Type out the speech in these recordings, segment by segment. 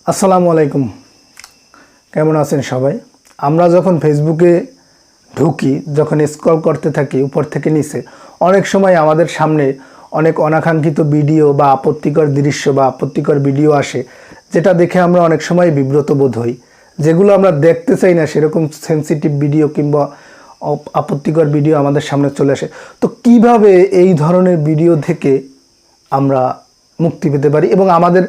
আসসালামু আলাইকুম। কেমন আছেন সবাই? আমরা যখন ফেসবুকে ঢুকি, যখন স্ক্রল করতে থাকি উপর থেকে নিচে, অনেক সময় আমাদের সামনে অনেক অনাকাঙ্ক্ষিত ভিডিও বা আপত্তিকর দৃশ্য বা আপত্তিকর ভিডিও আসে, যেটা দেখে আমরা অনেক সময় বিব্রত বোধ হই। যেগুলো আমরা দেখতে চাই না, সেরকম সেনসিটিভ ভিডিও কিংবা আপত্তিকর ভিডিও আমাদের সামনে চলে আসে। তো কিভাবে এই ধরনের ভিডিও থেকে আমরা মুক্তি পেতে পারি এবং আমাদের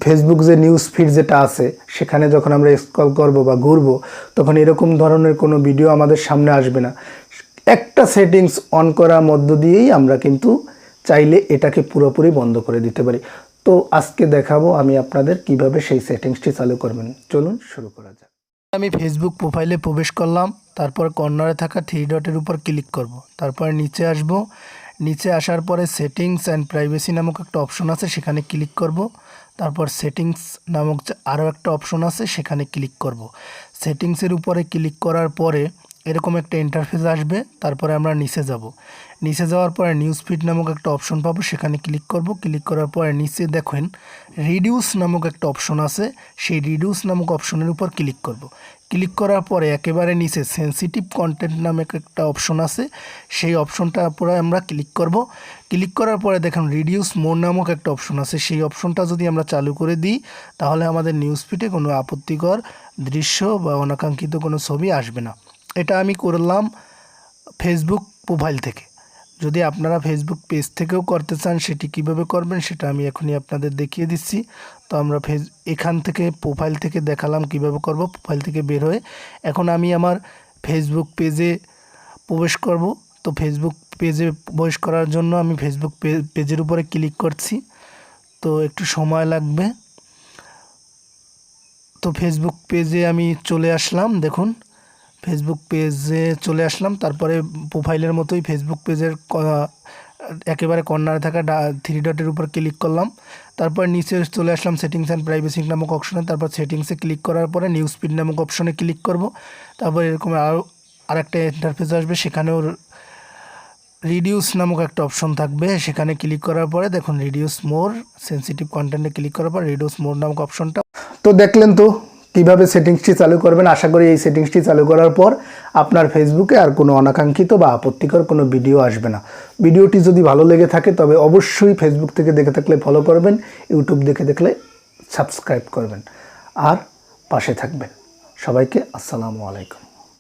ফেসবুক যে নিউজ ফিড যেটা আছে সেখানে যখন আমরা স্ক্রল করব বা ঘুরবো, তখন এরকম ধরনের কোনো ভিডিও আমাদের সামনে আসবে না। একটা সেটিংস অন করার মধ্য দিয়েই আমরা কিন্তু চাইলে এটাকে পুরোপুরি বন্ধ করে দিতে পারি। তো আজকে দেখাবো আমি আপনাদের কিভাবে সেই সেটিংসটি চালু করবেন। চলুন শুরু করা যাক। আমি ফেসবুক প্রোফাইলে প্রবেশ করলাম, তারপর কর্নারে থাকা থ্রি ডটের উপর ক্লিক করব, তারপর নিচে আসব। নিচে আসার পরে সেটিংস অ্যান্ড প্রাইভেসি নামক একটা অপশন আছে, সেখানে ক্লিক করব। তারপর সেটিংস নামক যে আরও একটা অপশন আছে সেখানে ক্লিক করব। সেটিংসের উপরে ক্লিক করার পরে এরকম একটা ইন্টারফেস আসবে। তারপরে আমরা নিচে যাব। নিচে যাওয়ার পরে নিউজ ফিড নামক একটা অপশন পাবো, সেখানে ক্লিক করব। ক্লিক করার পরে নিচে দেখেন রিডিউস নামক একটা অপশন আছে, সেই রিডিউস নামক অপশনের উপর ক্লিক করব। ক্লিক করার পরে একেবারে নিচে সেনসিটিভ কন্টেন্ট নামক একটা অপশন আছে, সেই অপশনটার উপরে আমরা ক্লিক করব। ক্লিক করার পরে দেখুন রিডিউস মোর নামক একটা অপশন আছে, সেই অপশনটা যদি আমরা চালু করে দিই তাহলে আমাদের নিউজ ফিডে কোনো আপত্তিকর দৃশ্য বা অনাকাঙ্ক্ষিত কোনো ছবি আসবে না। এটা আমি করলাম ফেসবুক প্রোফাইল থেকে। যদি আপনারা ফেসবুক পেজ থেকেও করতে চান, সেটি কিভাবে করবেন সেটা আমি এখনই আপনাদের দেখিয়ে দিচ্ছি। তো আমরা এখান থেকে প্রোফাইল থেকে দেখালাম কিভাবে করব। প্রোফাইল থেকে বের হয়ে এখন আমি আমার ফেসবুক পেজে প্রবেশ করব। তো ফেসবুক পেজে প্রবেশ করার জন্য আমি ফেসবুক পেজের উপরে ক্লিক করছি, তো একটু সময় লাগবে। তো ফেসবুক পেজে আমি চলে আসলাম, দেখুন ফেসবুক পেজে চলে আসলাম। তারপরে প্রোফাইলের মতোই ফেসবুক পেজের একেবারে কর্নারে থাকা থ্রি ডটের উপর ক্লিক করলাম। তারপর নিচে চলে আসলাম সেটিংস অ্যান্ড প্রাইভেসি নামক অপশনে। তারপর সেটিংসে ক্লিক করার পরে নিউজ ফিড নামক অপশনে ক্লিক করব। তারপর এরকম আরেকটা ইন্টারফেস আসবে, সেখানেও রিডিউস নামক একটা অপশন থাকবে, সেখানে ক্লিক করার পরে দেখুন রিডিউস মোর সেনসিটিভ কন্টেন্টে ক্লিক করার পর রিডিউস মোর নামক অপশনটা। তো দেখলেন তো কীভাবে সেটিংসটি চালু করবেন। আশা করি এই সেটিংসটি চালু করার পর আপনার ফেসবুকে আর কোনো অনাকাঙ্ক্ষিত বা আপত্তিকর কোনো ভিডিও আসবে না। ভিডিওটি যদি ভালো লেগে থাকে তবে অবশ্যই ফেসবুক থেকে দেখে থাকলে ফলো করবেন, ইউটিউব দেখে দেখলে সাবস্ক্রাইব করবেন আর পাশে থাকবেন। সবাইকে আসসালামু আলাইকুম।